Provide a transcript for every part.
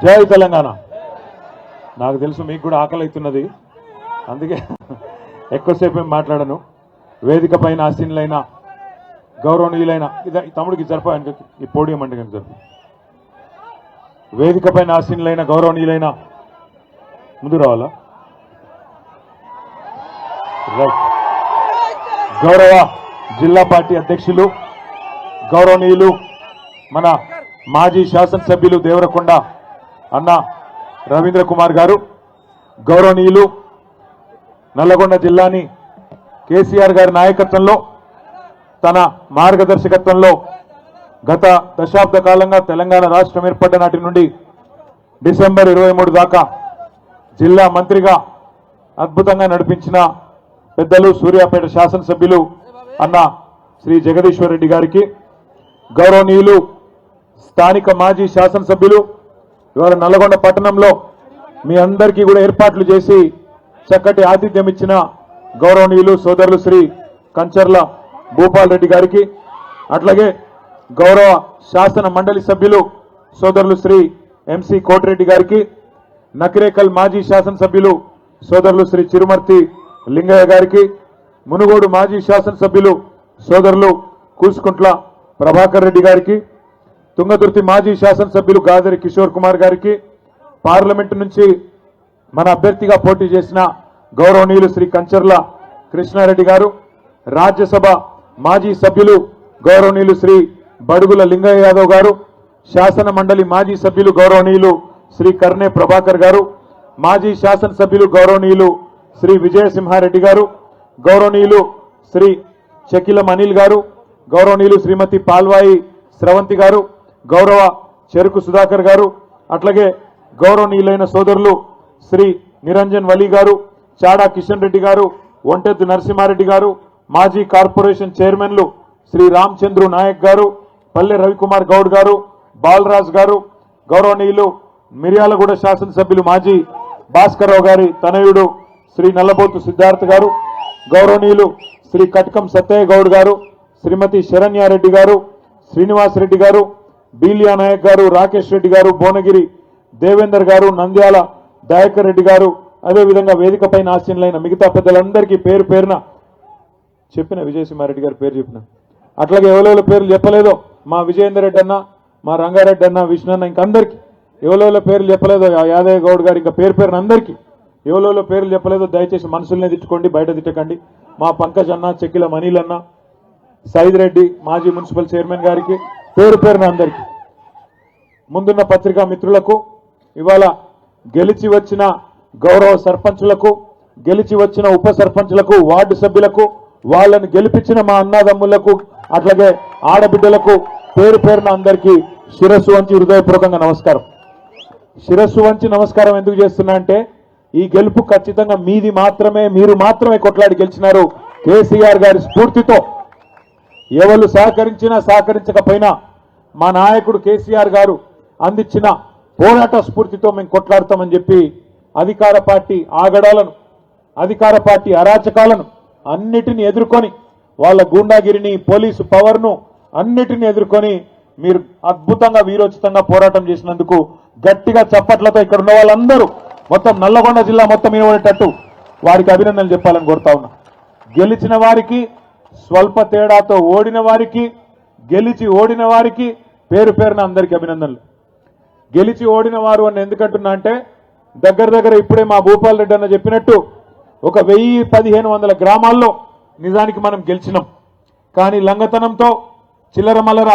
జై తెలంగాణ. నాకు తెలుసు మీకు కూడా ఆకలి అవుతున్నది, అందుకే ఎక్కువసేపు ఏం మాట్లాడను. వేదిక పైన ఆసీనులైన గౌరవనీయులైన తమ్ముడికి జరప ఈ పోడియం అంటే జరుపు. వేదిక పైన ఆసీనులైన గౌరవనీయులైన ముందు రావాలా? గౌరవ జిల్లా పార్టీ అధ్యక్షులు గౌరవనీయులు మన మాజీ శాసనసభ్యులు దేవరకొండ అన్న రవీంద్ర కుమార్ గారు, గౌరవనీయులు నల్లగొండ జిల్లాని కేసీఆర్ గారి నాయకత్వంలో తన మార్గదర్శకత్వంలో గత దశాబ్ద కాలంగా తెలంగాణ రాష్ట్రం ఏర్పడ్డ నాటి నుండి డిసెంబర్ 23 దాకా జిల్లా మంత్రిగా అద్భుతంగా నడిపించిన పెద్దలు సూర్యాపేట శాసనసభ్యులు అన్న శ్రీ జగదీశ్వర్ రెడ్డి గారికి, గౌరవనీయులు స్థానిక మాజీ శాసనసభ్యులు ఇవాళ నల్లగొండ పట్టణంలో మీ అందరికీ కూడా ఏర్పాట్లు చేసి చక్కటి ఆతిథ్యం ఇచ్చిన గౌరవనీయులు సోదరులు శ్రీ కంచర్ల భూపాల్ రెడ్డి గారికి, అట్లాగే గౌరవ శాసన మండలి సభ్యులు సోదరులు శ్రీ ఎంసీ కోటిరెడ్డి గారికి, నకిరేకల్ మాజీ శాసనసభ్యులు సోదరులు శ్రీ చిరుమర్తి లింగయ్య గారికి, మునుగోడు మాజీ శాసనసభ్యులు సోదరులు కూసుకుంట్ల ప్రభాకర్ రెడ్డి గారికి, తుంగతుర్తి మాజీ శాసనసభ్యులు గాదరి కిషోర్ కుమార్ గారికి, పార్లమెంటు నుంచి మన అభ్యర్థిగా పోటీ చేసిన గౌరవనీయులు శ్రీ కంచర్ల కృష్ణారెడ్డి గారు, రాజ్యసభ మాజీ సభ్యులు గౌరవనీయులు శ్రీ బడుగుల లింగయ్య యాదవ్ గారు, శాసన మండలి మాజీ సభ్యులు గౌరవనీయులు శ్రీ కర్ణే ప్రభాకర్ గారు, మాజీ శాసనసభ్యులు గౌరవనీయులు శ్రీ విజయసింహారెడ్డి గారు, గౌరవనీయులు శ్రీ షకీలం అనిల్ గారు, గౌరవనీయులు శ్రీమతి పాల్వాయి స్రవంతి గారు, గౌరవ చెరుకు సుధాకర్ గారు, అట్లాగే గౌరవనీయులైన సోదరులు శ్రీ నిరంజన్ వలీ గారు, చాడా కిషన్ రెడ్డి గారు, ఒంటెద్దు నరసింహారెడ్డి గారు, మాజీ కార్పొరేషన్ చైర్మన్లు శ్రీ రామచంద్రు నాయక్ గారు, పల్లె రవికుమార్ గౌడ్ గారు, బాలరాజ్ గారు, గౌరవనీయులు మిర్యాలగూడ శాసనసభ్యులు మాజీ భాస్కర్రావు గారి తనయుడు శ్రీ నల్లబోతు సిద్ధార్థ్ గారు, గౌరవనీయులు శ్రీ కటకం సత్తయ్య గౌడ్ గారు, శ్రీమతి శరణ్యారెడ్డి గారు, శ్రీనివాస్ రెడ్డి గారు, బీలియా నాయక్ గారు, రాకేష్ రెడ్డి గారు, భువనగిరి దేవేందర్ గారు, నంద్యాల దయాకర్ రెడ్డి గారు, అదేవిధంగా వేదికపై ఆసీనులైన మిగతా పెద్దలందరికీ పేరు పేరున చెప్పిన, విజయసింహారెడ్డి గారి పేరు చెప్పిన, అట్లాగే ఎవరెవరి పేర్లు చెప్పలేదో మా విజయేందర్ రెడ్డి అన్న, మా రంగారెడ్డి అన్న, విష్ణు అన్న, ఇంకందరికీ ఎవరెవరి పేర్లు చెప్పలేదో యాదయ్య గౌడ్ గారు, ఇంకా పేరు పేరున అందరికీ ఎవరెవరి పేర్లు చెప్పలేదో దయచేసి మనసులనే తిట్టుకోండి, బయట తిట్టకండి. మా పంకజ్ అన్న, చెక్కిల మనీల్ అన్న, సైద్ రెడ్డి మాజీ మున్సిపల్ చైర్మన్ గారికి పేరు పేరున అందరికీ, ముందున్న పత్రికా మిత్రులకు, ఇవాళ గెలిచి వచ్చిన గౌరవ సర్పంచులకు, గెలిచి వచ్చిన ఉప సర్పంచులకు, వార్డు సభ్యులకు, వాళ్ళని గెలిపించిన మా అన్నదమ్ములకు, అట్లాగే ఆడబిడ్డలకు పేరు పేరున అందరికీ శిరస్సు వంచి హృదయపూర్వకంగా నమస్కారం. శిరస్సు వంచి నమస్కారం ఎందుకు చేస్తున్నా అంటే ఈ గెలుపు ఖచ్చితంగా మీది మాత్రమే, మీరు మాత్రమే కొట్లాడి గెలిచినారు. కేసీఆర్ గారి స్ఫూర్తితో ఎవరు సహకరించినా సహకరించకపోయినా మా నాయకుడు కేసీఆర్ గారు అందించిన పోరాట స్ఫూర్తితో మేము కొట్లాడతామని చెప్పి అధికార పార్టీ ఆగడాలను, అధికార పార్టీ అరాచకాలను అన్నిటిని ఎదుర్కొని, వాళ్ళ గూండాగిరిని, పోలీసు పవర్ను అన్నిటిని ఎదుర్కొని మీరు అద్భుతంగా వీరోచితంగా పోరాటం చేసినందుకు గట్టిగా చప్పట్లతో ఇక్కడ ఉన్న వాళ్ళందరూ మొత్తం నల్లగొండ జిల్లా మొత్తం వినబడేటట్టు వారికి అభినందనలు చెప్పాలని కోరుతా ఉన్నా. గెలిచిన వారికి, స్వల్ప తేడాతో ఓడిన వారికి, గెలిచి ఓడిన వారికి పేరు పేరున అందరికీ అభినందనలు. గెలిచి ఓడిన వారు అని ఎందుకంటున్నా అంటే దగ్గర దగ్గర ఇప్పుడే మా భూపాల్ రెడ్డి అన్న చెప్పినట్టు ఒక 1000-1500 గ్రామాల్లో నిజానికి మనం గెలిచినాం. కానీ లంగతనంతో చిల్లర మల్లర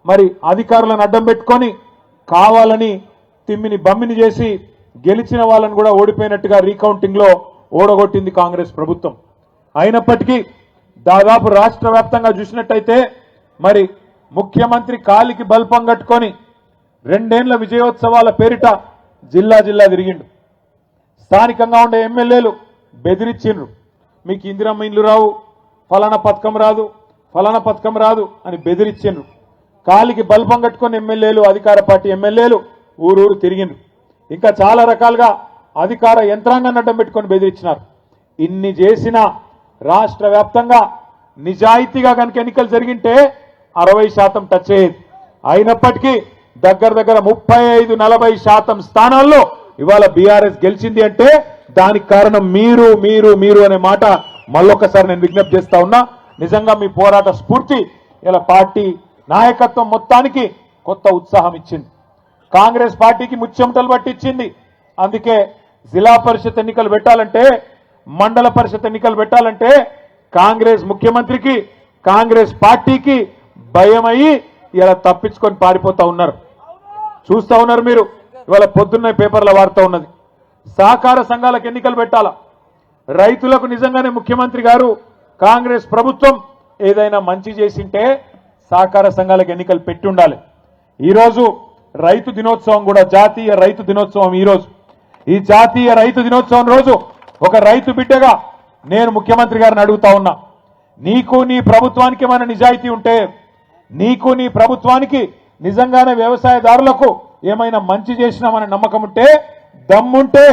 మరి అధికారులను అడ్డం పెట్టుకొని కావాలని తిమ్మిని బమ్మిని చేసి గెలిచిన వాళ్ళని కూడా ఓడిపోయినట్టుగా రీకౌంటింగ్ లో ఓడగొట్టింది కాంగ్రెస్ ప్రభుత్వం. అయినప్పటికీ దాదాపు రాష్ట్ర వ్యాప్తంగా చూసినట్టయితే మరి ముఖ్యమంత్రి కాలికి బల్పం కట్టుకొని 2 ఏళ్ల విజయోత్సవాల పేరిట జిల్లా జిల్లా తిరిగిండు. స్థానికంగా ఉండే ఎమ్మెల్యేలు బెదిరించిండ్రు, మీకు ఇందిరమ్మ ఇండ్లు రావు, ఫలానా పథకం రాదు, ఫలానా పథకం రాదు అని బెదిరించిండ్రు. కాలికి బల్పం కట్టుకొని ఎమ్మెల్యేలు, అధికార పార్టీ ఎమ్మెల్యేలు ఊరూరు తిరిగిండ్రు. ఇంకా చాలా రకాలుగా అధికార యంత్రాంగాన్ని అడ్డం పెట్టుకొని బెదిరించినారు. ఇన్ని చేసిన రాష్ట్ర వ్యాప్తంగా నిజాయితీగా కనుక ఎన్నికలు జరిగింటే 60% టచ్ అయ్యేది. అయినప్పటికీ దగ్గర దగ్గర 35-40% స్థానాల్లో ఇవాళ బీఆర్ఎస్ గెలిచింది అంటే దానికి కారణం మీరు మీరు మీరు అనే మాట మళ్ళొక్కసారి నేను విజ్ఞప్తి చేస్తా ఉన్నా. నిజంగా మీ పోరాట స్ఫూర్తి ఇలా పార్టీ నాయకత్వం మొత్తానికి కొత్త ఉత్సాహం ఇచ్చింది. కాంగ్రెస్ పార్టీకి ముచ్చెమటలు పట్టించింది. అందుకే జిల్లా పరిషత్ ఎన్నికలు పెట్టాలంటే, మండల పరిషత్ ఎన్నికలు పెట్టాలంటే కాంగ్రెస్ ముఖ్యమంత్రికి, కాంగ్రెస్ పార్టీకి భయమయ్యి ఇలా తప్పించుకొని పారిపోతా ఉన్నారు. చూస్తా ఉన్నారు మీరు. ఇవాళ పొద్దున్న పేపర్ల వార్త ఉన్నది. సహకార సంఘాలకు ఎన్నికలు పెట్టాలా, రైతులకు నిజంగానే ముఖ్యమంత్రి గారు కాంగ్రెస్ ప్రభుత్వం ఏదైనా మంచి చేసింటే సహకార సంఘాలకు ఎన్నికలు పెట్టి ఉండాలి. ఈరోజు రైతు దినోత్సవం కూడా, జాతీయ రైతు దినోత్సవం ఈరోజు. ఈ జాతీయ రైతు దినోత్సవం రోజు ఒక రైతు బిడ్డగా నేను ముఖ్యమంత్రి గారిని అడుగుతా ఉన్నా, నీకు నీ ప్రభుత్వానికి ఏమైనా నిజాయితీ ఉంటే, నీకు నీ ప్రభుత్వానికి నిజంగానే వ్యవసాయదారులకు ఏమైనా మంచి చేసినామనే నమ్మకం ఉంటే, దమ్ముంటే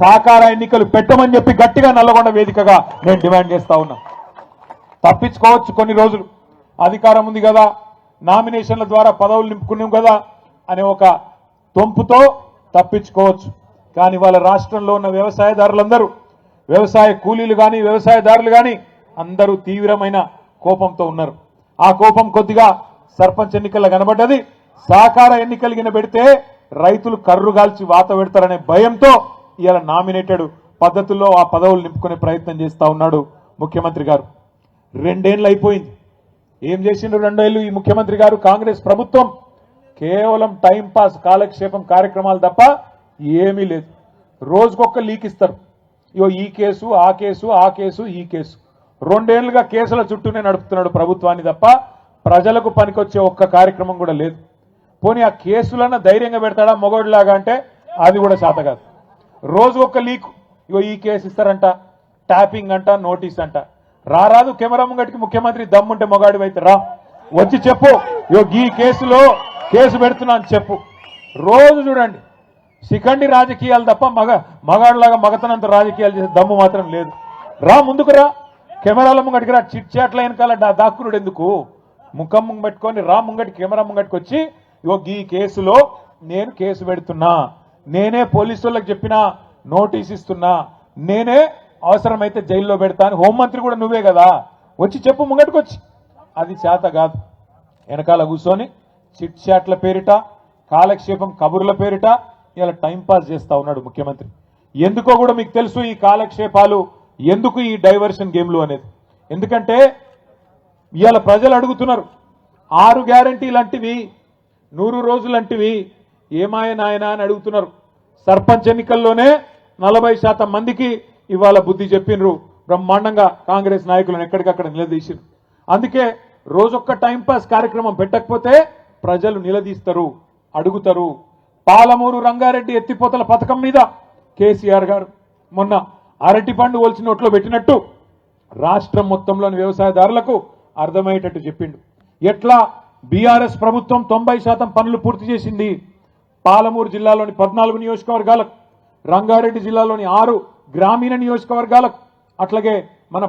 సహకార ఎన్నికలు పెట్టమని చెప్పి గట్టిగా నల్లగొండ వేదికగా నేను డిమాండ్ చేస్తా ఉన్నా. తప్పించుకోవచ్చు కొన్ని రోజులు, అధికారం ఉంది కదా, నామినేషన్ల ద్వారా పదవులు నింపుకున్నాం కదా అనే ఒక తొంపుతో తప్పించుకోవచ్చు. కానీ వాళ్ళ రాష్ట్రంలో ఉన్న వ్యవసాయదారులందరూ, వ్యవసాయ కూలీలు కానీ వ్యవసాయదారులు కానీ అందరూ తీవ్రమైన కోపంతో ఉన్నారు. ఆ కోపం కొద్దిగా సర్పంచ్ ఎన్నికల్లో కనబడ్డది. సహకార ఎన్నికలు పెడితే రైతులు కర్రుగాల్చి వాత పెడతారనే భయంతో ఇలా నామినేటెడ్ పద్ధతుల్లో ఆ పదవులు నింపుకునే ప్రయత్నం చేస్తా ఉన్నాడు ముఖ్యమంత్రి గారు. 2 ఏళ్ళు అయిపోయింది. ఏం చేసిండ్రు 2 ఏళ్ళు ఈ ముఖ్యమంత్రి గారు? కాంగ్రెస్ ప్రభుత్వం కేవలం టైంపాస్ కాలక్షేపం కార్యక్రమాలు తప్ప ఏమీ లేదు. రోజుకొక లీక్ ఇస్తారు. ఇగో ఈ కేసు, ఆ కేసు, ఆ కేసు, ఈ కేసు. 2 ఏళ్లుగా కేసుల చుట్టూనే నడుపుతున్నాడు ప్రభుత్వాన్ని తప్ప ప్రజలకు పనికొచ్చే ఒక్క కార్యక్రమం కూడా లేదు. పోనీ ఆ కేసులన్నా ధైర్యంగా పెడతాడా మొగోడిలాగా అంటే అది కూడా చేత కాదు. రోజు ఒక లీక్. ఇగో ఈ కేసు ఇస్తారంట, ట్యాపింగ్ అంట, నోటీస్ అంట. రారాదు కెమెరా ముంగటికి ముఖ్యమంత్రి దమ్ముంటే మొగాడి అయితే రా, వచ్చి చెప్పు, ఇగో ఈ కేసులో కేసు పెడుతున్నా అని చెప్పు. రోజు చూడండి శిఖండి రాజకీయాలు తప్ప మగాడిలాగా మగతనంత రాజకీయాలు చేసే దమ్ము మాత్రం లేదు. రా, ముందుకు రా, కెమెరాల ముంగటికి రా. చిట్ చాట్ల వెనకాల దాక్కునుడు ఎందుకు? ముఖం ముంగట్టుకొని రా, ముంగటి కెమెరా ముంగటికి వచ్చి ఇగో ఈ కేసులో నేను కేసు పెడుతున్నా, నేనే పోలీసు వాళ్ళకి చెప్పినా, నోటీస్ ఇస్తున్నా, నేనే అవసరమైతే జైల్లో పెడతా అని హోంమంత్రి కూడా నువ్వే కదా, వచ్చి చెప్పు ముంగటికి వచ్చి. అది చేత కాదు. వెనకాల కూర్చొని చిట్ చాట్ల పేరిట, కాలక్షేపం కబుర్ల పేరిట ఇలా టైంపాస్ చేస్తా ఉన్నాడు ముఖ్యమంత్రి. ఎందుకో కూడా మీకు తెలుసు ఈ కాలక్షేపాలు, ఎందుకు ఈ డైవర్షన్ గేమ్లు అనేది. ఎందుకంటే ఇవాళ ప్రజలు అడుగుతున్నారు, 6 గ్యారంటీలు అంటివి, 100 రోజులు అంటివి ఏమాయ నాయనా అని అడుగుతున్నారు. సర్పంచ్ ఎన్నికల్లోనే 40% మందికి ఇవాళ బుద్ధి చెప్పినరు. బ్రహ్మాండంగా కాంగ్రెస్ నాయకులను ఎక్కడికక్కడ నిలదీసిరు. అందుకే రోజొక్క టైంపాస్ కార్యక్రమం పెట్టకపోతే ప్రజలు నిలదీస్తారు, అడుగుతారు. పాలమూరు రంగారెడ్డి ఎత్తిపోతల పథకం మీద కేసీఆర్ గారు మొన్న అరటి పండు ఒలిచి నోట్లో పెట్టినట్టు రాష్ట్రం మొత్తంలోని వ్యవసాయదారులకు అర్థమయ్యేటట్టు చెప్పిండు. ఎట్లా బీఆర్ఎస్ ప్రభుత్వం 90% పనులు పూర్తి చేసింది. పాలమూరు జిల్లాలోని 14 నియోజకవర్గాలకు, రంగారెడ్డి జిల్లాలోని 6 గ్రామీణ నియోజకవర్గాలకు, అట్లాగే మన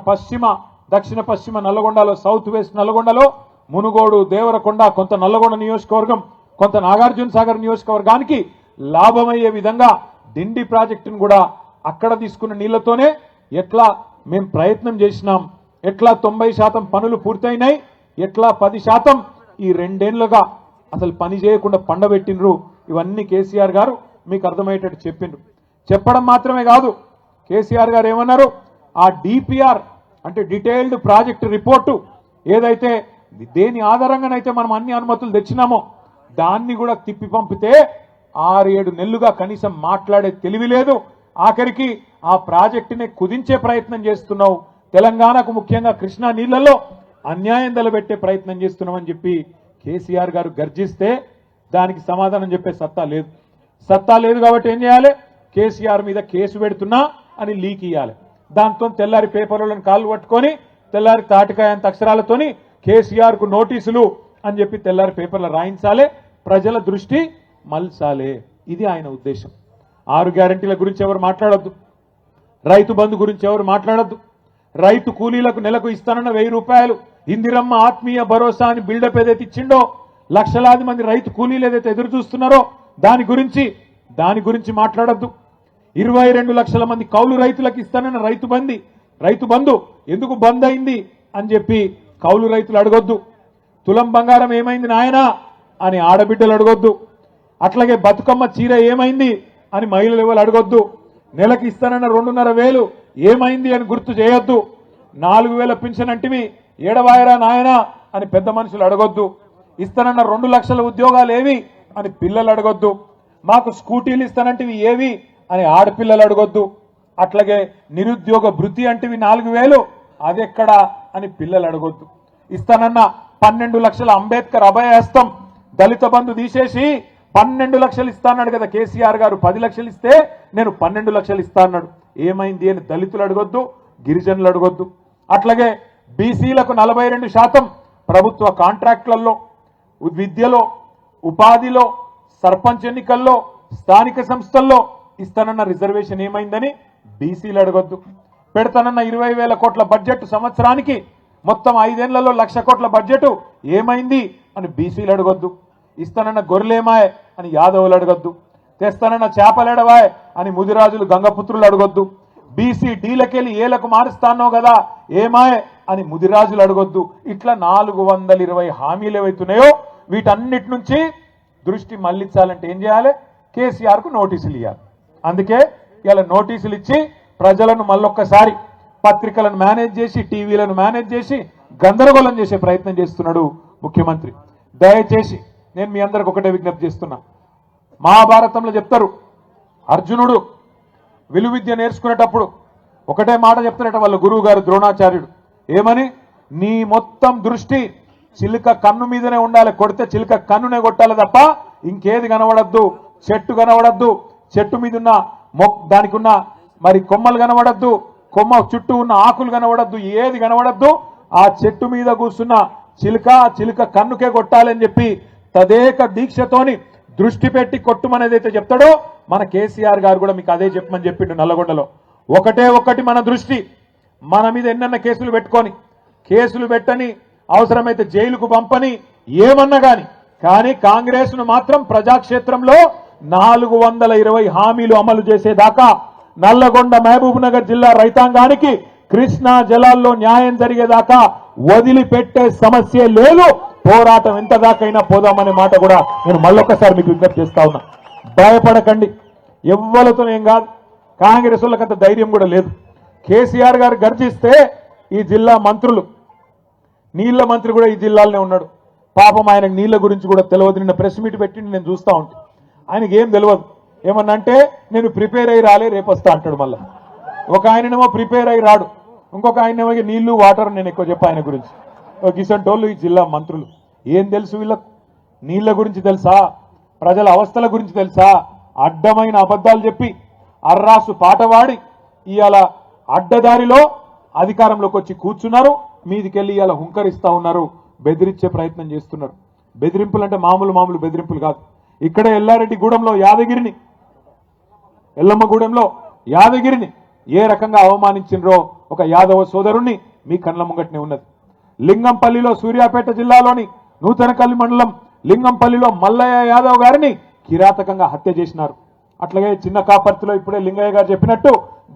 దక్షిణ పశ్చిమ నల్లగొండలో, సౌత్ వెస్ట్ నల్లగొండలో మునుగోడు, దేవరకొండ, కొంత నల్లగొండ నియోజకవర్గం, కొంత నాగార్జున సాగర్ నియోజకవర్గానికి లాభమయ్యే విధంగా డిండి ప్రాజెక్టును కూడా అక్కడ తీసుకున్న నీళ్లతోనే ఎట్లా మేము ప్రయత్నం చేసినాం, ఎట్లా 90% పనులు పూర్తయినాయి, ఎట్లా 10% ఈ 2 ఏళ్లుగా అసలు పని చేయకుండా పండబెట్టినరు. ఇవన్నీ కేసీఆర్ గారు మీకు అర్థమయ్యేటట్టు చెప్పిండ్రు. చెప్పడం మాత్రమే కాదు, కేసీఆర్ గారు ఏమన్నారు, ఆ డిపిఆర్ అంటే డీటెయిల్డ్ ప్రాజెక్ట్ రిపోర్టు ఏదైతే దేని ఆధారంగానైతే మనం అన్ని అనుమతులు తెచ్చినామో దాన్ని కూడా తిప్పి పంపితే 6-7 నెలలుగా కనీసం మాట్లాడే తెలివి లేదు. ఆఖరికి ఆ ప్రాజెక్టుని కుదించే ప్రయత్నం చేస్తున్నావు, తెలంగాణకు ముఖ్యంగా కృష్ణా నీళ్లలో అన్యాయం తలబెట్టే ప్రయత్నం చేస్తున్నామని చెప్పి కేసీఆర్ గారు గర్జిస్తే దానికి సమాధానం చెప్పే సత్తా లేదు కాబట్టి ఏం చేయాలి, కేసీఆర్ మీద కేసు పెడుతున్నా అని లీక్ ఇవ్వాలి. దాంతో తెల్లారి పేపర్లను కాళ్ళు పట్టుకొని తెల్లారి తాటికాయంత అక్షరాలతోని కేసీఆర్ కు నోటీసులు అని చెప్పి తెల్లారి పేపర్లు రాయించాలి, ప్రజల దృష్టి మల్చాలే. ఇది ఆయన ఉద్దేశం. 6 గ్యారంటీల గురించి ఎవరు మాట్లాడొద్దు, రైతు బంధు గురించి ఎవరు మాట్లాడొద్దు, రైతు కూలీలకు నెలకు ఇస్తానన్న 1000 రూపాయలు, ఇందిరమ్మ ఆత్మీయ భరోసా అని బిల్డప్ ఏదైతే ఇచ్చిండో లక్షలాది మంది రైతు కూలీలు ఏదైతే ఎదురు చూస్తున్నారో దాని గురించి మాట్లాడొద్దు. 22 లక్షల మంది కౌలు రైతులకు ఇస్తానన్న రైతు బంధు ఎందుకు బంద్ అయింది అని చెప్పి కౌలు రైతులు అడగొద్దు. తులం బంగారం ఏమైంది నాయనా అని ఆడబిడ్డలు అడగొద్దు. అట్లాగే బతుకమ్మ చీర ఏమైంది అని మహిళలు ఎవరు అడగొద్దు. నెలకి ఇస్తానన్న 2,500 ఏమైంది అని గుర్తు చేయొద్దు. 4,000 పింఛన్ అంటివి ఏడవాయరా నాయనా అని పెద్ద మనుషులు అడగొద్దు. ఇస్తానన్న 2 లక్షల ఉద్యోగాలు ఏవి అని పిల్లలు అడగొద్దు. మాకు స్కూటీలు ఇస్తానంటివి ఏవి అని ఆడపిల్లలు అడగొద్దు. అట్లాగే నిరుద్యోగ భృతి అంటివి 4,000 అదెక్కడా అని పిల్లలు అడగొద్దు. ఇస్తానన్న 12 లక్షల అంబేద్కర్ అభయహస్తం దళిత బంధు తీసేసి 12 లక్షలు ఇస్తా అన్నాడు కదా కేసీఆర్ గారు. 10 లక్షలు ఇస్తే నేను 12 లక్షలు ఇస్తా అన్నాడు. ఏమైంది అని దళితులు అడగొద్దు, గిరిజనులు అడగొద్దు. అట్లాగే బీసీలకు 42% ప్రభుత్వ కాంట్రాక్టులలో, విద్యలో, ఉపాధిలో, సర్పంచ్ ఎన్నికల్లో, స్థానిక సంస్థల్లో ఇస్తానన్న రిజర్వేషన్ ఏమైందని బీసీలు అడగొద్దు. పెడతానన్న 20,000 కోట్ల బడ్జెట్ సంవత్సరానికి మొత్తం 5 ఏళ్లలో 1,00,000 కోట్ల బడ్జెట్ ఏమైంది అని బీసీలు అడగొద్దు. ఇస్తానన్న గొర్రెలేమాయ్ అని యాదవులు అడగొద్దు. తెస్తానన్న చేపలేడవాయ్ అని ముదిరాజులు గంగపుత్రులు అడగొద్దు. బీసీ డీలకెళ్ళి ఏలకు మారుస్తానో కదా ఏమాయ్ అని ముదిరాజులు అడగొద్దు. ఇట్లా 420 హామీలు ఏవైతున్నాయో వీటన్నిటి నుంచి దృష్టి మళ్లించాలంటే ఏం చేయాలి? కేసీఆర్కు నోటీసులు ఇవ్వాలి. అందుకే ఇలా నోటీసులు ఇచ్చి ప్రజలను మళ్ళొక్కసారి పత్రికలను మేనేజ్ చేసి, టీవీలను మేనేజ్ చేసి గందరగోళం చేసే ప్రయత్నం చేస్తున్నాడు ముఖ్యమంత్రి. దయచేసి నేను మీ అందరికి ఒకటే విజ్ఞప్తి చేస్తున్నా. మహాభారతంలో చెప్తారు, అర్జునుడు విలువిద్య నేర్చుకునేటప్పుడు ఒకటే మాట చెప్తారట వాళ్ళ గురువు గారు ద్రోణాచార్యుడు. ఏమని? నీ మొత్తం దృష్టి చిలుక కన్ను మీదనే ఉండాలి, కొడితే చిలుక కన్నునే కొట్టాలి తప్ప ఇంకేది కనబడద్దు. చెట్టు కనబడద్దు, చెట్టు మీద ఉన్న దానికి ఉన్న మరి కొమ్మలు కనబడద్దు, కొమ్మ చుట్టూ ఉన్న ఆకులు కనబడద్దు, ఏది కనబడద్దు. ఆ చెట్టు మీద కూర్చున్న చిలుక కన్నుకే కొట్టాలని చెప్పి తదేక దీక్షతోని దృష్టి పెట్టి కొట్టుమనేదైతే చెప్తాడో మన కేసీఆర్ గారు కూడా మీకు అదే చెప్పమని చెప్పిండు నల్లగొండలో. ఒకటి మన దృష్టి, మన మీద ఎన్నన్న కేసులు పెట్టుకొని, కేసులు పెట్టని, అవసరమైతే జైలుకు పంపని, ఏమన్నా కానీ కాంగ్రెస్ ను మాత్రం ప్రజాక్షేత్రంలో 420 హామీలు అమలు చేసేదాకా, నల్లగొండ మహబూబ్ నగర్ జిల్లా రైతాంగానికి కృష్ణా జలాల్లో న్యాయం జరిగేదాకా వదిలిపెట్టే సమస్య లేదు. పోరాటం ఎంత దాకైనా పోదామనే మాట కూడా నేను మళ్ళొక్కసారి మీకు విజ్ఞప్తి చేస్తా ఉన్నా. భయపడకండి, ఎవ్వలతో ఏం కాదు. కాంగ్రెస్ వాళ్ళకంత ధైర్యం కూడా లేదు. కేసీఆర్ గారు గర్జిస్తే ఈ జిల్లా మంత్రులు, నీళ్ల మంత్రి కూడా ఈ జిల్లాలోనే ఉన్నాడు. పాపం ఆయనకు నీళ్ల గురించి కూడా తెలియదు. నిన్న ప్రెస్ మీట్ పెట్టి నేను చూస్తా ఉంటాను. ఆయనకి ఏం తెలియదు. ఏమన్నంటే నేను ప్రిపేర్ అయ్యి రాలే, రేపు వస్తా అంటాడు. మళ్ళీ ఒక ఆయననేమో ప్రిపేర్ అయ్యి రాడు, ఇంకొక ఆయనేమో నీళ్లు వాటర్ నేను ఎక్కువ చెప్పా ఆయన గురించి. గిసంటోళ్ళు ఈ జిల్లా మంత్రులు. ఏం తెలుసు వీళ్ళకు? నీళ్ల గురించి తెలుసా? ప్రజల అవస్థల గురించి తెలుసా? అడ్డమైన అబద్ధాలు చెప్పి అర్రాసు పాట పాడి ఇవాళ అడ్డదారిలో అధికారంలోకి వచ్చి కూర్చున్నారు. మీదికెళ్ళి ఇవాళ హుంకరిస్తా ఉన్నారు, బెదిరించే ప్రయత్నం చేస్తున్నారు. బెదిరింపులు అంటే మామూలు బెదిరింపులు కాదు. ఇక్కడే ఎల్లారెడ్డిగూడెంలో ఎల్లమ్మగూడెంలో యాదగిరిని ఏ రకంగా అవమానించినరో ఒక యాదవ సోదరుణ్ణి మీ కళ్ళ ముంగట్నే ఉన్నది. లింగంపల్లిలో, సూర్యాపేట జిల్లాలోని నూతనకల్లి మండలం లింగంపల్లిలో మల్లయ్య యాదవ్ గారిని కిరాతకంగా హత్య చేసినారు. అట్లాగే చిన్న కాపర్తిలో ఇప్పుడే లింగయ్య గారు చెప్పినట్టు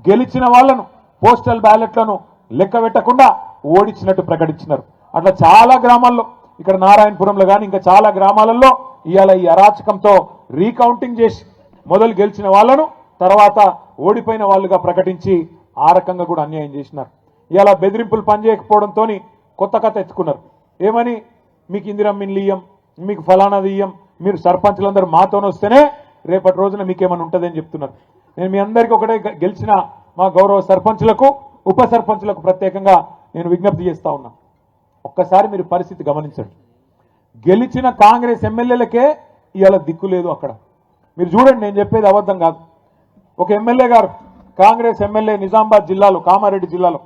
గెలిచిన వాళ్లను పోస్టల్ బ్యాలెట్లను లెక్క పెట్టకుండా ఓడించినట్టు ప్రకటించినారు. అట్లా చాలా గ్రామాల్లో, ఇక్కడ నారాయణపురంలో కానీ ఇంకా చాలా గ్రామాలలో ఇవాళ ఈ అరాచకంతో రీకౌంటింగ్ చేసి మొదలు గెలిచిన వాళ్లను తర్వాత ఓడిపోయిన వాళ్ళుగా ప్రకటించి ఆ రకంగా కూడా అన్యాయం చేసినారు. ఇవాళ బెదిరింపులు పనిచేయకపోవడంతో కొత్త కథ ఎత్తుకున్నారు. ఏమని? మీకు ఇందిరమ్మిన్లు ఇయ్యం, మీకు ఫలానాది ఇయ్యం, మీరు సర్పంచులందరూ మాతోనే వస్తేనే రేపటి రోజున మీకేమైనా ఉంటుందని చెప్తున్నారు. నేను మీ అందరికీ ఒకటే, గెలిచిన మా గౌరవ సర్పంచులకు, ఉప సర్పంచులకు ప్రత్యేకంగా నేను విజ్ఞప్తి చేస్తా ఉన్నా. ఒక్కసారి మీరు పరిస్థితి గమనించండి. గెలిచిన కాంగ్రెస్ ఎమ్మెల్యేలకే ఇవాళ దిక్కు లేదు అక్కడ. మీరు చూడండి, నేను చెప్పేది అబద్ధం కాదు. ఒక ఎమ్మెల్యే గారు, కాంగ్రెస్ ఎమ్మెల్యే నిజామాబాద్ జిల్లాలో, కామారెడ్డి జిల్లాలో,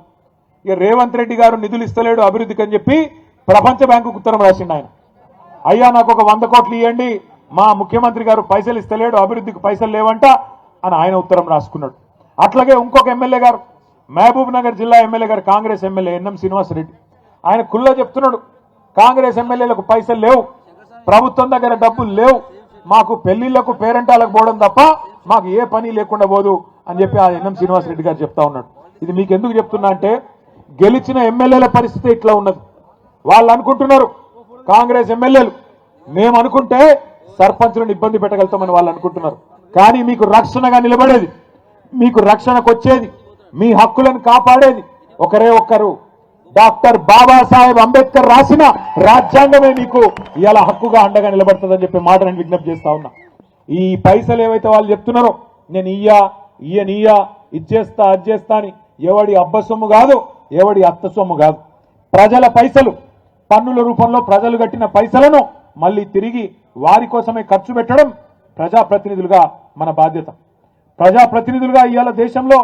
ఇక రేవంత్ రెడ్డి గారు నిధులు ఇస్తలేడు అభివృద్ధికి అని చెప్పి ప్రపంచ బ్యాంకుకు ఉత్తరం రాసిండు ఆయన. అయ్యా నాకు ఒక 100 కోట్లు ఇవ్వండి, మా ముఖ్యమంత్రి గారు పైసలు ఇస్తలేడు, అభివృద్ధికి పైసలు లేవంట అని ఆయన ఉత్తరం రాసుకున్నాడు. అట్లాగే ఇంకొక ఎమ్మెల్యే గారు, మహబూబ్ నగర్ జిల్లా ఎమ్మెల్యే గారు, కాంగ్రెస్ ఎమ్మెల్యే ఎన్ఎం శ్రీనివాసరెడ్డి, ఆయన కుల్లో చెప్తున్నాడు కాంగ్రెస్ ఎమ్మెల్యేలకు పైసలు లేవు, ప్రభుత్వం దగ్గర డబ్బులు లేవు, మాకు పెళ్లిళ్లకు పేరెంటాలకు పోవడం తప్ప మాకు ఏ పని లేకుండా పోదు అని చెప్పి ఆ ఎన్ఎం శ్రీనివాసరెడ్డి గారు చెప్తా ఉన్నాడు. ఇది మీకు ఎందుకు చెప్తున్నా అంటే గెలిచిన ఎమ్మెల్యేల పరిస్థితి ఇట్లా ఉన్నది. వాళ్ళు అనుకుంటున్నారు కాంగ్రెస్ ఎమ్మెల్యేలు మేము అనుకుంటే సర్పంచులను ఇబ్బంది పెట్టగలుగుతామని వాళ్ళు అనుకుంటున్నారు. కానీ మీకు రక్షణగా నిలబడేది, మీకు రక్షణకు వచ్చేది, మీ హక్కులను కాపాడేది ఒకరే ఒక్కరు, డాక్టర్ బాబాసాహెబ్ అంబేద్కర్ రాసిన రాజ్యాంగమే మీకు ఇలా హక్కుగా అండగా నిలబడుతుందని చెప్పి మాట నేను విజ్ఞప్తి చేస్తా ఉన్నా. ఈ పైసలు ఏవైతే వాళ్ళు చెప్తున్నారో నేను ఈయన ఇచ్చేస్తా అది చేస్తా అని ఎవడి అబ్బ సొమ్ము కాదు, ఎవడి అత్త సొమ్ము కాదు. ప్రజల పైసలు, పన్నుల రూపంలో ప్రజలు కట్టిన పైసలను మళ్ళీ తిరిగి వారి కోసమే ఖర్చు పెట్టడం ప్రజాప్రతినిధులుగా మన బాధ్యత. ప్రజాప్రతినిధులుగా ఇవాళ దేశంలో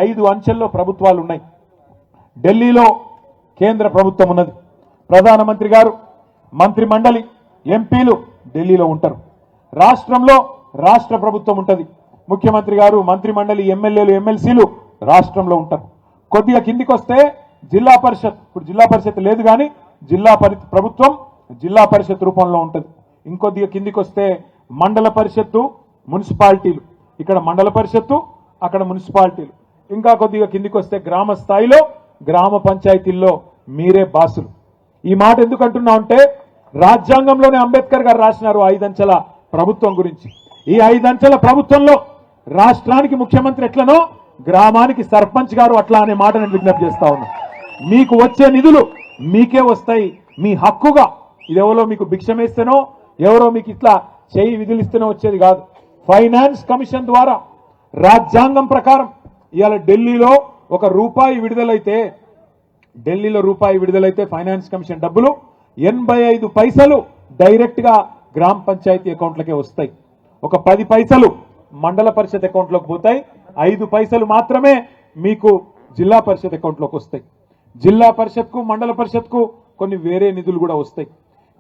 5 అంచెల్లో ప్రభుత్వాలు ఉన్నాయి. ఢిల్లీలో కేంద్ర ప్రభుత్వం ఉన్నది, ప్రధానమంత్రి గారు, మంత్రి మండలి, ఎంపీలు ఢిల్లీలో ఉంటారు. రాష్ట్రంలో రాష్ట్ర ప్రభుత్వం ఉంటుంది, ముఖ్యమంత్రి గారు, మంత్రి మండలి, ఎమ్మెల్యేలు, ఎమ్మెల్సీలు రాష్ట్రంలో ఉంటారు. కొద్దిగా కిందికి వస్తే జిల్లా పరిషత్, ఇప్పుడు జిల్లా పరిషత్ లేదు కానీ ప్రభుత్వం జిల్లా పరిషత్ రూపంలో ఉంటుంది. ఇంకొద్దిగా కిందికి వస్తే మండల పరిషత్తు, మున్సిపాలిటీలు, ఇక్కడ మండల పరిషత్తు, అక్కడ మున్సిపాలిటీలు. ఇంకా కొద్దిగా కిందికి వస్తే గ్రామ స్థాయిలో గ్రామ పంచాయతీల్లో మీరే బాసులు. ఈ మాట ఎందుకు అంటున్నా అంటే రాజ్యాంగంలోనే అంబేద్కర్ గారు రాసినారు 5 అంచెల ప్రభుత్వం గురించి. ఈ 5 అంచెల ప్రభుత్వంలో రాష్ట్రానికి ముఖ్యమంత్రి ఎట్లనో గ్రామానికి సర్పంచ్ గారు అట్లా అనే మాట నేను విజ్ఞప్తి చేస్తా ఉన్నా. మీకు వచ్చే నిధులు మీకే వస్తాయి, మీ హక్కుగా. ఇదెవరో మీకు భిక్షమేస్తేనో ఎవరో మీకు ఇట్లా చేయి విధులిస్తేనో వచ్చేది కాదు. ఫైనాన్స్ కమిషన్ ద్వారా రాజ్యాంగం ప్రకారం ఇవాళ ఢిల్లీలో రూపాయి విడుదలైతే ఫైనాన్స్ కమిషన్ డబ్బులు 85 పైసలు డైరెక్ట్ గా గ్రామ పంచాయతీ అకౌంట్లకే వస్తాయి. 10 పైసలు మండల పరిషత్ అకౌంట్లోకి పోతాయి, 5 పైసలు మాత్రమే మీకు జిల్లా పరిషత్ అకౌంట్లోకి వస్తాయి. జిల్లా పరిషత్కు, మండల పరిషత్కు కొన్ని వేరే నిధులు కూడా వస్తాయి.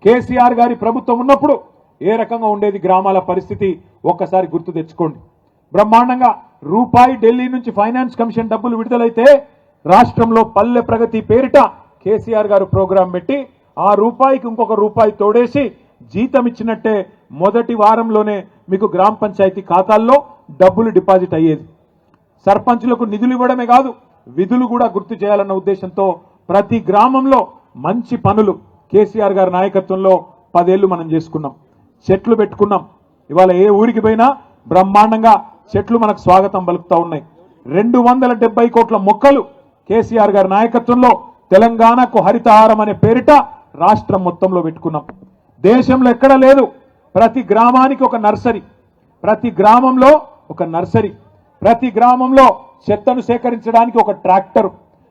కేసీఆర్ గారి ప్రభుత్వం ఉన్నప్పుడు ఏ రకంగా ఉండేది గ్రామాల పరిస్థితి ఒక్కసారి గుర్తు తెచ్చుకోండి. బ్రహ్మాండంగా రూపాయి ఢిల్లీ నుంచి ఫైనాన్స్ కమిషన్ డబ్బులు విడుదలైతే రాష్ట్రంలో పల్లె ప్రగతి పేరిట కేసీఆర్ గారు ప్రోగ్రాం పెట్టి ఆ రూపాయికి ఇంకొక రూపాయి తోడేసి జీతం ఇచ్చినట్టే మొదటి వారంలోనే మీకు గ్రామ పంచాయతీ ఖాతాల్లో డబ్బులు డిపాజిట్ అయ్యేది. సర్పంచులకు నిధులు ఇవ్వడమే కాదు, విధులు కూడా గుర్తు చేయాలన్న ఉద్దేశంతో ప్రతి గ్రామంలో మంచి పనులు కేసీఆర్ గారి నాయకత్వంలో 10 ఏళ్లు మనం చేసుకున్నాం. చెట్లు పెట్టుకున్నాం. ఇవాళ ఏ ఊరికి పోయినా బ్రహ్మాండంగా చెట్లు మనకు స్వాగతం పలుకుతా ఉన్నాయి. 270 కోట్ల మొక్కలు కేసీఆర్ గారి నాయకత్వంలో తెలంగాణకు హరితహారం అనే పేరిట రాష్ట్రం మొత్తంలో పెట్టుకున్నాం. దేశంలో ఎక్కడ లేదు. ప్రతి గ్రామానికి ఒక నర్సరీ, ప్రతి గ్రామంలో ఒక నర్సరీ, ప్రతి గ్రామంలో చెత్తను సేకరించడానికి ఒక ట్రాక్టర్,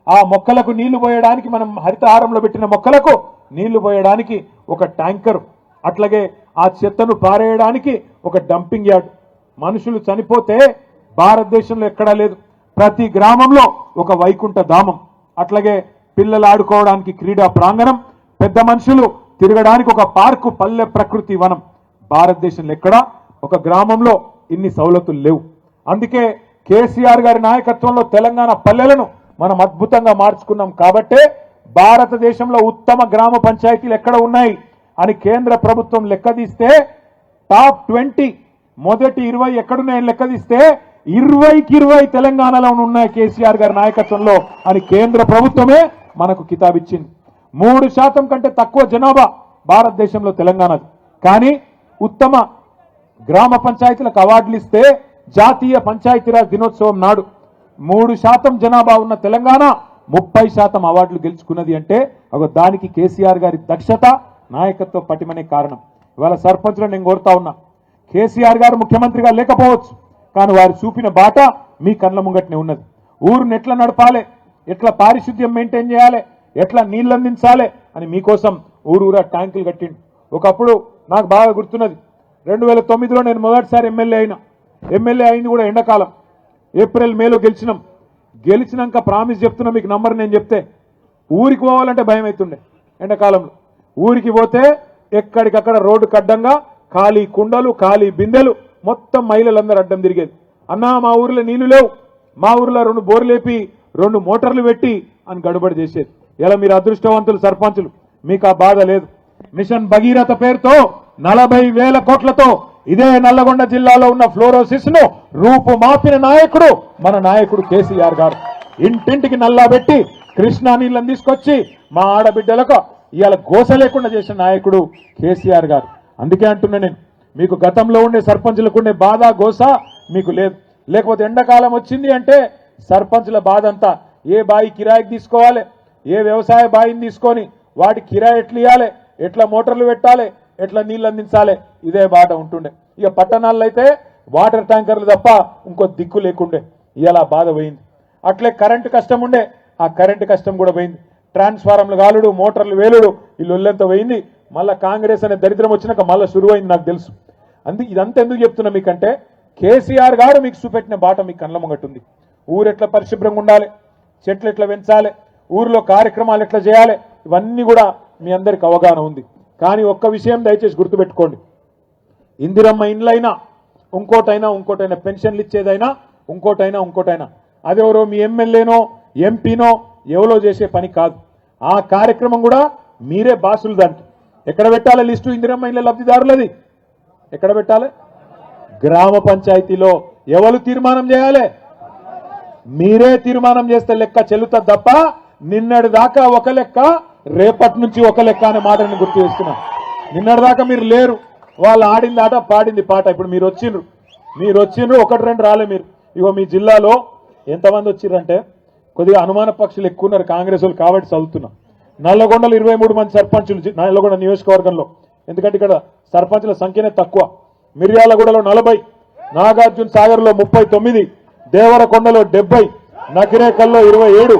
ఆ మొక్కలకు నీళ్లు పోయడానికి మనం హరితహారంలో పెట్టిన మొక్కలకు నీళ్లు పోయడానికి ఒక ట్యాంకర్, అట్లాగే ఆ చెత్తను పారేయడానికి ఒక డంపింగ్ యార్డ్. మనుషులు చనిపోతే భారతదేశంలో ఎక్కడా లేదు. ప్రతి గ్రామంలో ఒక వైకుంఠ ధామం, అట్లాగే పిల్లలు ఆడుకోవడానికి క్రీడా ప్రాంగణం, పెద్ద మనుషులు తిరగడానికి ఒక పార్కు, పల్లె ప్రకృతి వనం. భారతదేశంలో ఎక్కడా ఒక గ్రామంలో ఇన్ని సౌలతులు లేవు. అందుకే కేసీఆర్ గారి నాయకత్వంలో తెలంగాణ పల్లెలను మనం అద్భుతంగా మార్చుకున్నాం. కాబట్టే భారతదేశంలో ఉత్తమ గ్రామ పంచాయతీలు ఎక్కడ ఉన్నాయి అని కేంద్ర ప్రభుత్వం లెక్కదీస్తే టాప్ 20 మొదటి 20 ఎక్కడున్నాయని లెక్కదీస్తే 20కి 20 తెలంగాణలో ఉన్నాయి కేసీఆర్ గారి నాయకత్వంలో అని కేంద్ర ప్రభుత్వమే మనకు కితాబిచ్చింది. 3% కంటే తక్కువ జనాభా భారతదేశంలో తెలంగాణది. కానీ ఉత్తమ గ్రామ పంచాయతీలకు అవార్డులు ఇస్తే జాతీయ పంచాయతీరాజ్ దినోత్సవం నాడు 3% జనాభా ఉన్న తెలంగాణ 30% అవార్డులు గెలుచుకున్నది అంటే దానికి కేసీఆర్ గారి దక్షత, నాయకత్వ పటిమనే కారణం. ఇవాళ సర్పంచులను నేను కోరుతా ఉన్నా, కేసీఆర్ గారు ముఖ్యమంత్రిగా లేకపోవచ్చు, కానీ వారు చూపిన బాట మీ కళ్ళ ముంగట్నే ఉన్నది. ఊరుని ఎట్లా నడపాలి, ఎట్లా పారిశుద్ధ్యం మెయింటైన్ చేయాలి, ఎట్లా నీళ్ళు అందించాలి అని మీకోసం ఊరూరా ట్యాంకులు కట్టిండు. ఒకప్పుడు నాకు బాగా గుర్తున్నది, 2009లో నేను మొదటిసారి ఎమ్మెల్యే అయింది కూడా ఎండాకాలం, ఏప్రిల్ మేలో గెలిచినాం. గెలిచినాక ప్రామిస్ చెప్తున్నా మీకు నంబర్ నేను చెప్తే ఊరికి పోవాలంటే భయం అవుతుండే. ఎండాకాలంలో ఊరికి పోతే ఎక్కడికక్కడ రోడ్డు కడ్డంగా ఖాళీ కుండలు, ఖాళీ బిందెలు, మొత్తం మహిళలందరూ అడ్డం తిరిగేది. అన్నా మా ఊర్లో నీళ్లు లేవు, మా ఊర్లో 2 బోర్లు లేపి 2 మోటార్లు పెట్టి అని గడుబడి చేసేది. ఇలా మీరు అదృష్టవంతులు సర్పంచులు, మీకు ఆ బాధ లేదు. మిషన్ భగీరథ పేరుతో 40,000 కోట్లతో ఇదే నల్లగొండ జిల్లాలో ఉన్న ఫ్లోరోసిస్ ను రూపుమాపిన నాయకుడు మన నాయకుడు కేసీఆర్ గారు. ఇంటింటికి నల్లా పెట్టి కృష్ణా నీళ్ళని తీసుకొచ్చి మా ఆడబిడ్డలకు ఇవాళ గోస లేకుండా చేసిన నాయకుడు కేసీఆర్ గారు. అందుకే అంటున్నా నేను, మీకు గతంలో ఉండే సర్పంచులకు ఉండే బాధ గోస మీకు లేదు. లేకపోతే ఎండాకాలం వచ్చింది అంటే సర్పంచుల బాధ అంతా ఏ బాయి కిరాయికి తీసుకోవాలి, ఏ వ్యవసాయ బాయిని తీసుకొని వాటి కిరాయి ఎట్లా ఇవ్వాలి, ఎట్లా మోటార్లు పెట్టాలి, ఎట్లా నీళ్ళు అందించాలి, ఇదే బాట ఉంటుండే. ఇక పట్టణాల్లో అయితే వాటర్ ట్యాంకర్లు తప్ప ఇంకో దిక్కు లేకుండే. ఇలా బాధ పోయింది. అట్లే కరెంటు కష్టం ఉండే, ఆ కరెంటు కష్టం కూడా పోయింది. ట్రాన్స్ఫారంలు కాలుడు, మోటార్లు వేలుడు, ఈ లొల్లెంత పోయింది. మళ్ళా కాంగ్రెస్ అనే దరిద్రం వచ్చినాక మళ్ళీ శురువైంది నాకు తెలుసు. ఇదంతా ఎందుకు చెప్తున్నా మీకంటే కేసీఆర్ గారు మీకు చూపెట్టిన బాట మీకు కళ్ళ ముంగట్టుంది. ఊరు ఎట్లా పరిశుభ్రంగా ఉండాలి, చెట్లు ఎట్లా పెంచాలి, ఊరిలో కార్యక్రమాలు ఎట్లా చేయాలి, ఇవన్నీ కూడా మీ అందరికి అవగాహన ఉంది. కానీ ఒక్క విషయం దయచేసి గుర్తుపెట్టుకోండి, ఇందిరమ్మ ఇండ్లైనా ఇంకోటైనా పెన్షన్లు ఇచ్చేదైనా ఇంకోటైనా అదెవరో మీ ఎమ్మెల్యేనో ఎంపీనో ఎవరో చేసే పని కాదు. ఆ కార్యక్రమం కూడా మీరే బాసులు. దానికి ఎక్కడ పెట్టాలి లిస్టు? ఇందిరమ్మ ఇండ్ల లబ్ధిదారులది ఎక్కడ పెట్టాలి? గ్రామ పంచాయతీలో. ఎవరు తీర్మానం చేయాలి? మీరే తీర్మానం చేస్తే లెక్క చెల్లుతుంది తప్ప నిన్నటి దాకా ఒక లెక్క, రేపటి నుంచి ఒక లెక్క అనే మాటని గుర్తు చేస్తున్నా. నిన్నటి దాకా మీరు లేరు, వాళ్ళు ఆడింది ఆట పాడింది పాట. ఇప్పుడు మీరు వచ్చిండ్రు, ఒకటి రెండు రాలే మీరు. ఇగో మీ జిల్లాలో ఎంతమంది వచ్చిర్రంటే కొద్దిగా అనుమాన పక్షులు ఎక్కువ ఉన్నారు కాంగ్రెస్ వాళ్ళు కాబట్టి చదువుతున్నా. నల్లగొండలో 23 మంది సర్పంచులు నల్లగొండ నియోజకవర్గంలో, ఎందుకంటే ఇక్కడ సర్పంచుల సంఖ్యనే తక్కువ. మిర్యాలగూడలో 40, నాగార్జున సాగర్లో 39, దేవరకొండలో 70, నకిరేకల్లో 27.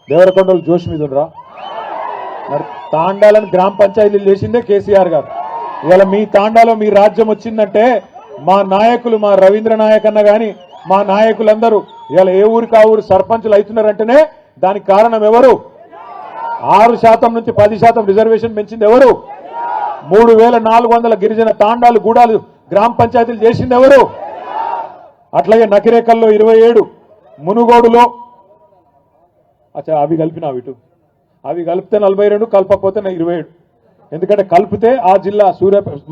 దేవరకొండలు జోష్ మీద ఉండరా? మరి తాండాలను గ్రామ పంచాయతీలు చేసిందే కేసీఆర్ గారు. ఇవాళ మీ తాండాలో మీ రాజ్యం వచ్చిందంటే మా నాయకులు, మా రవీంద్ర నాయక్ అన్న కానీ మా నాయకులందరూ ఇవాళ ఏ ఊరికి ఆ ఊరు సర్పంచులు అవుతున్నారంటేనే దానికి కారణం ఎవరు? 6% నుంచి 10% రిజర్వేషన్ పెంచింది ఎవరు? 3,400 గిరిజన తాండాలు గూడాలు గ్రామ పంచాయతీలు చేసింది ఎవరు? అట్లాగే నకిరేకల్లో 27, మునుగోడులో అవి కలిపినా అవి కలిపితే 42, కలపకపోతే 27. ఎందుకంటే కలిపితే ఆ జిల్లా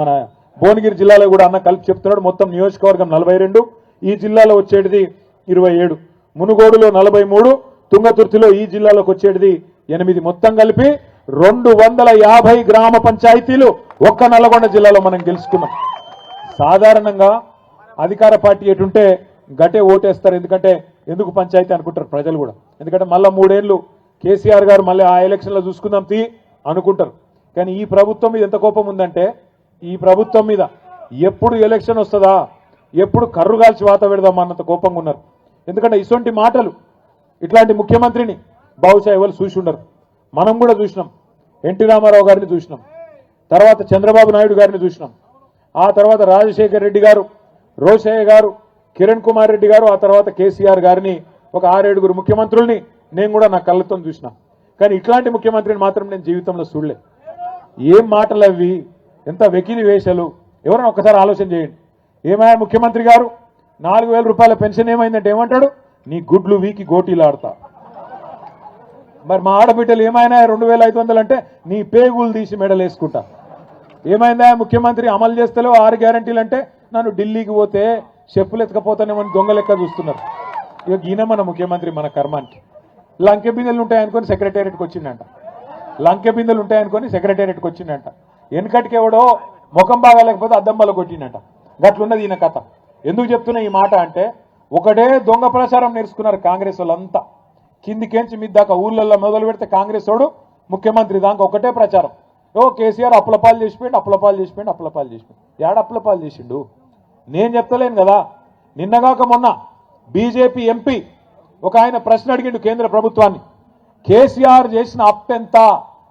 మన భువనగిరి జిల్లాలో కూడా అన్న కలిపి చెప్తున్నాడు. మొత్తం నియోజకవర్గం 42, ఈ జిల్లాలో వచ్చేటిది 27, మునుగోడులో 43, తుంగతుర్తిలో ఈ జిల్లాలోకి వచ్చేటిది 8. మొత్తం కలిపి 250 గ్రామ పంచాయతీలు ఒక్క నల్లగొండ జిల్లాలో మనం గెలుచుకున్నాం. సాధారణంగా అధికార పార్టీ ఎటుంటే గట్టే ఓటేస్తారు. ఎందుకు పంచాయతీ అనుకుంటారు ప్రజలు కూడా. ఎందుకంటే మళ్ళా 3 ఏళ్ళు కేసీఆర్ గారు మళ్ళీ ఆ ఎలక్షన్లో చూసుకుందాం అనుకుంటారు. కానీ ఈ ప్రభుత్వం మీద ఎంత కోపం ఉందంటే, ఈ ప్రభుత్వం మీద ఎప్పుడు ఎలక్షన్ వస్తుందా, ఎప్పుడు కర్రు కాల్చి వాత పెడదాం అన్నంత కోపంగా ఉన్నారు. ఎందుకంటే ఇటువంటి మాటలు ఇట్లాంటి ముఖ్యమంత్రిని బహుశా ఎవరు చూసి ఉండరు. మనం కూడా చూసినాం, ఎన్టీ రామారావు గారిని చూసినాం, తర్వాత చంద్రబాబు నాయుడు గారిని చూసినాం, ఆ తర్వాత రాజశేఖర్ రెడ్డి గారు, రోషయ్య గారు, కిరణ్ కుమార్ రెడ్డి గారు, ఆ తర్వాత కేసీఆర్ గారిని, ఒక 6-7 ముఖ్యమంత్రుల్ని నేను కూడా నా కళ్ళతో చూసినా. కానీ ఇట్లాంటి ముఖ్యమంత్రిని మాత్రం నేను జీవితంలో చూడలే. ఏం మాటలు అవి, ఎంత వెకిలి వేషాలు. ఎవరైనా ఒక్కసారి ఆలోచన చేయండి. ఏమైనా ముఖ్యమంత్రి గారు 4,000 రూపాయల పెన్షన్ ఏమైందంటే ఏమంటాడు? నీ గుడ్లు వీకి గోటీలాడతా. మరి మా ఆడబిడ్డలు ఏమైనా 2,500 అంటే నీ పేగులు తీసి మెడలు వేసుకుంటా. ఏమైందా ముఖ్యమంత్రి అమలు చేస్తేలో 6 గ్యారంటీలు అంటే నన్ను ఢిల్లీకి పోతే చెప్పులు ఎత్తుకపోతానేమని దొంగ లెక్క చూస్తున్నారు. ఇక ఈయన మన ముఖ్యమంత్రి మన కర్మానికి. లంకె బిందెలు ఉంటాయనుకొని సెక్రటేరియట్కి వచ్చిందంట. వెనకటికి ఎవడో ముఖం బాగాలేకపోతే అద్దం కొట్టిందంట. గట్లున్నది ఈయన కథ. ఎందుకు చెప్తున్నా ఈ మాట అంటే, ఒకటే దొంగ ప్రచారం నేర్చుకున్నారు కాంగ్రెస్ వాళ్ళంతా. కిందికేంచి మీద దాకా ఊళ్ళల్లో మొదలు పెడితే కాంగ్రెస్ వాడు ముఖ్యమంత్రి దాకా ఒకటే ప్రచారం. కేసీఆర్ అప్పులపాలు చేసిపోయిండు. ఏడ అప్పులపాలు చేసిండు? నేను చెప్తలేను కదా. నిన్నగాక మొన్న బీజేపీ ఎంపీ ఒక ఆయన ప్రశ్న అడిగిండు కేంద్ర ప్రభుత్వాన్ని, కేసీఆర్ చేసిన అప్పెంత?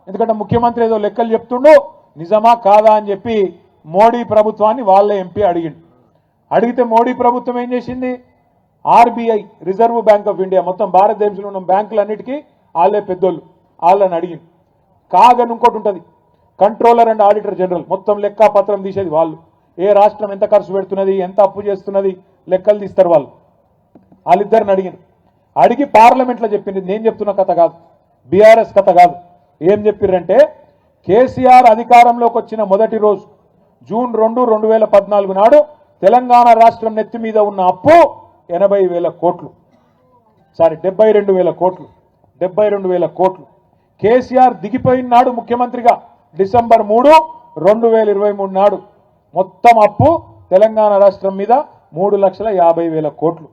ఎందుకంటే ముఖ్యమంత్రి ఏదో లెక్కలు చెప్తుండు, నిజమా కాదా అని చెప్పి మోడీ ప్రభుత్వాన్ని వాళ్ళ ఎంపీ అడిగితే మోడీ ప్రభుత్వం ఏం చేసింది? RBI, reserve bank of India, మొత్తం భారతదేశంలో ఉన్న బ్యాంకులన్నిటికీ వాళ్ళే పెద్దోళ్ళు, వాళ్ళని అడిగింది. కాగని ఇంకోటి ఉంటుంది, కంట్రోలర్ అండ్ ఆడిటర్ జనరల్, మొత్తం లెక్కాపత్రం తీసేది వాళ్ళు. ఏ రాష్ట్రం ఎంత ఖర్చు పెడుతున్నది, ఎంత అప్పు చేస్తున్నది లెక్కలు తీస్తారు వాళ్ళు. వాళ్ళిద్దరిని అడిగి పార్లమెంట్లో చెప్పింది. నేను చెప్తున్న కథ కాదు, బీఆర్ఎస్ కథ కాదు. ఏం చెప్పిర్రంటే, కేసీఆర్ అధికారంలోకి వచ్చిన మొదటి రోజు జూన్ 2, 2014 నాడు తెలంగాణ రాష్ట్రం నెత్తి మీద ఉన్న అప్పు 80,000 కోట్లు. 72,000 కోట్లు. 72,000 కోట్లు. కేసీఆర్ దిగిపోయిన నాడు ముఖ్యమంత్రిగా డిసెంబర్ 3, 2023 నాడు మొత్తం అప్పు తెలంగాణ రాష్ట్రం మీద 3,50,000 కోట్లు.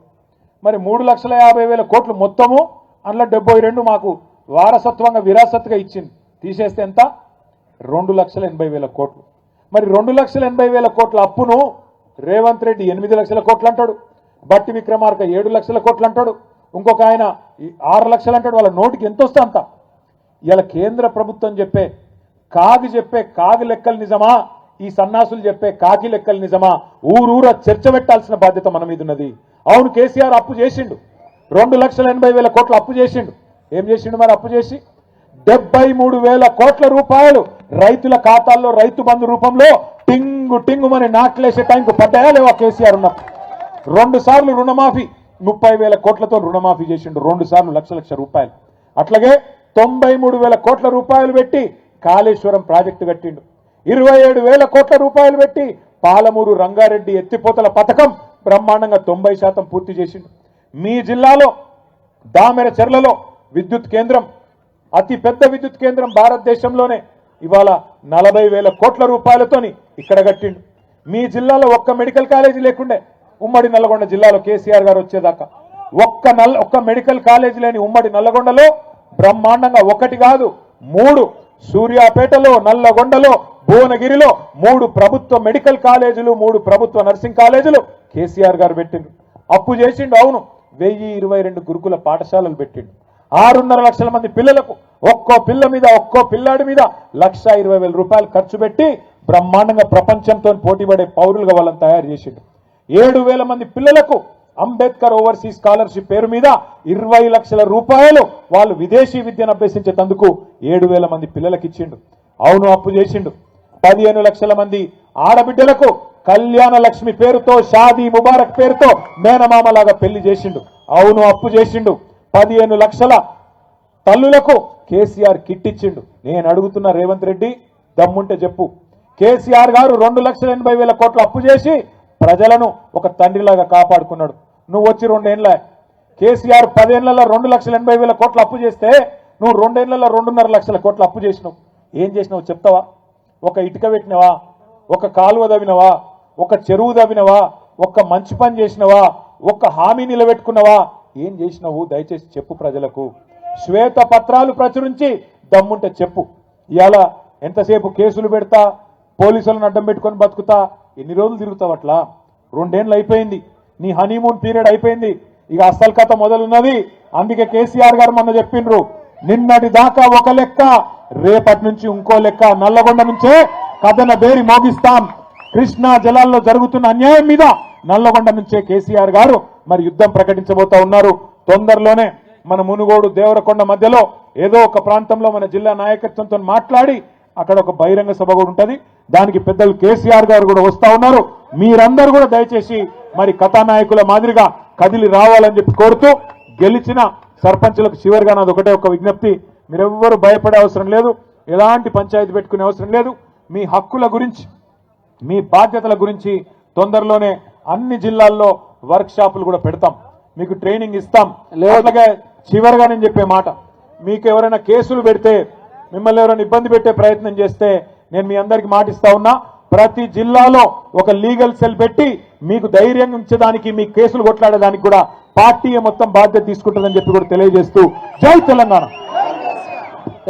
మరి 3,50,000 కోట్లు మొత్తము అందులో 72 మాకు వారసత్వంగా విరాసత్గా ఇచ్చింది. తీసేస్తే ఎంత? 2,80,000 కోట్లు. మరి 2,80,000 కోట్ల అప్పును రేవంత్ రెడ్డి 8 లక్షల కోట్లు అంటాడు, బట్టి విక్రమార్క 7 లక్షల కోట్లు అంటాడు, ఇంకొక ఆయన 6 లక్షలు అంటాడు. వాళ్ళ నోటికి ఎంత వస్తే అంత. ఇలా కేంద్ర ప్రభుత్వం చెప్పే కాగి లెక్కలు నిజమా, ఈ సన్నాసులు చెప్పే కాకి లెక్కలు నిజమా, ఊరూర చర్చ పెట్టాల్సిన బాధ్యత మన మీద ఉన్నది. అవును, కేసీఆర్ అప్పు చేసిండు, 2,80,000 కోట్ల అప్పు చేసిండు. ఏం చేసిండు మరి? అప్పు చేసి 73,000 కోట్ల రూపాయలు రైతుల ఖాతాల్లో రైతు బంధు రూపంలో టింగు మన నాట్లేసే టైంకు పడ్డాయా లేవా? కేసీఆర్ ఉన్నప్పుడు 2 సార్లు రుణమాఫీ, 30,000 కోట్లతో రుణమాఫీ చేసిండు. 2 సార్లు లక్ష రూపాయలు. అట్లాగే 93,000 కోట్ల రూపాయలు పెట్టి కాళేశ్వరం ప్రాజెక్టు కట్టిండు. 27,000 కోట్ల రూపాయలు పెట్టి పాలమూరు రంగారెడ్డి ఎత్తిపోతల పథకం బ్రహ్మాండంగా 90% పూర్తి చేసిండు. మీ జిల్లాలో దామెర చెర్లలో విద్యుత్ కేంద్రం, అతి పెద్ద విద్యుత్ కేంద్రం భారతదేశంలోనే, ఇవాళ 40,000 కోట్ల రూపాయలతోని ఇక్కడ కట్టిండు. మీ జిల్లాలో ఒక్క మెడికల్ కాలేజీ లేకుండే, ఉమ్మడి నల్లగొండ జిల్లాలో కేసీఆర్ గారు వచ్చేదాకా ఒక్క మెడికల్ కాలేజీ లేని ఉమ్మడి నల్లగొండలో బ్రహ్మాండంగా 1 కాదు 3, సూర్యాపేటలో, నల్లగొండలో, భువనగిరిలో 3 ప్రభుత్వ మెడికల్ కాలేజీలు, 3 ప్రభుత్వ నర్సింగ్ కాలేజీలు కేసీఆర్ గారు పెట్టిండు. అప్పు చేసిండు. అవును, 1022 గురుకుల పాఠశాలలు పెట్టిండు. 6.5 లక్షల మంది పిల్లలకు ఒక్కో పిల్లాడి మీద 1,20,000 రూపాయలు ఖర్చు పెట్టి బ్రహ్మాండంగా ప్రపంచంతో పోటీపడే పౌరులుగా వాళ్ళని తయారు చేసిండు. 7,000 మంది పిల్లలకు అంబేద్కర్ ఓవర్సీస్ స్కాలర్షిప్ పేరు మీద 20 లక్షల రూపాయలు వాళ్ళు విదేశీ విద్యను అభ్యసించేందుకు 7,000 మంది పిల్లలకు ఇచ్చిండు. అవును, అప్పు చేసిండు. 15 లక్షల మంది ఆడబిడ్డలకు కళ్యాణ లక్ష్మి పేరుతో, షాదీ ముబారక్ పేరుతో మేనమామలాగా పెళ్లి చేసిండు. అవును, అప్పు చేసిండు. 15 లక్షల తల్లులకు కేసీఆర్ కిట్ ఇచ్చిండు. నేను అడుగుతున్న రేవంత్ రెడ్డి, దమ్ముంటే చెప్పు, కేసీఆర్ గారు 2,80,000 కోట్ల అప్పు చేసి ప్రజలను ఒక తండ్రిలాగా కాపాడుకున్నాడు. నువ్వు వచ్చి 2 ఏళ్ళ, కేసీఆర్ 10 ఏళ్లలో 2,80,000 కోట్ల అప్పు చేస్తే నువ్వు 2 ఏళ్లలో 2.5 లక్షల కోట్ల అప్పు చేసినావు. ఏం చేసినావు చెప్తావా? ఒక ఇటుక పెట్టినవా? ఒక కాలువ దవ్వినవా? ఒక చెరువు దవ్వినవా? ఒక మంచి పని చేసినవా? ఒక హామీ నిలబెట్టుకున్నవా? ఏం చేసినావు? దయచేసి చెప్పు ప్రజలకు. శ్వేత పత్రాలు ప్రచురించి దమ్ముంటే చెప్పు. ఇవాళ ఎంతసేపు కేసులు పెడతా, పోలీసులను అడ్డం పెట్టుకొని బతుకుతా, ఎన్ని రోజులు తిరుగుతావు అట్లా? 2 ఏళ్ళు అయిపోయింది, నీ హనీమూన్ పీరియడ్ అయిపోయింది, ఇక అసలు కథ మొదలున్నది. అందుకే కేసీఆర్ గారు మొన్న చెప్పిండ్రు, నిన్నటి దాకా ఒక లెక్క, రేపటి నుంచి ఇంకో లెక్క. నల్లగొండ నుంచే కథన బేరి మోగిస్తాం. కృష్ణా జలాల్లో జరుగుతున్న అన్యాయం మీద నల్లగొండ నుంచే కేసీఆర్ గారు మరి యుద్ధం ప్రకటించబోతా ఉన్నారు. తొందరలోనే మన మునుగోడు దేవరకొండ మధ్యలో ఏదో ఒక ప్రాంతంలో మన జిల్లా నాయకత్వంతో మాట్లాడి అక్కడ ఒక బహిరంగ సభ కూడా ఉంటుంది. దానికి పెద్దలు కేసీఆర్ గారు కూడా వస్తా ఉన్నారు. మీరందరూ కూడా దయచేసి మరి కథానాయకుల మాదిరిగా కదిలి రావాలని చెప్పి కోరుతూ, గెలిచిన సర్పంచులకు చివరిగా నాది ఒకటే ఒక విజ్ఞప్తి, మీరెవ్వరూ భయపడే అవసరం లేదు, ఎలాంటి పంచాయతీ పెట్టుకునే అవసరం లేదు. మీ హక్కుల గురించి, మీ బాధ్యతల గురించి తొందరలోనే అన్ని జిల్లాల్లో వర్క్ షాపులు కూడా పెడతాం, మీకు ట్రైనింగ్ ఇస్తాం. అలాగే చివరిగా నేను చెప్పే మాట, మీకు ఎవరైనా కేసులు పెడితే, మిమ్మల్ని ఎవరైనా ఇబ్బంది పెట్టే ప్రయత్నం చేస్తే నేను మీ అందరికి మాటిస్తా ఉన్నా, ప్రతి జిల్లాలో ఒక లీగల్ సెల్ పెట్టి మీకు ధైర్యం ఉంచడానికి, మీ కేసులు కొట్లాడడానికి కూడా పార్టీ మొత్తం బాధ్యత తీసుకుంటుందని చెప్పి కూడా తెలియజేస్తూ, జై తెలంగాణ.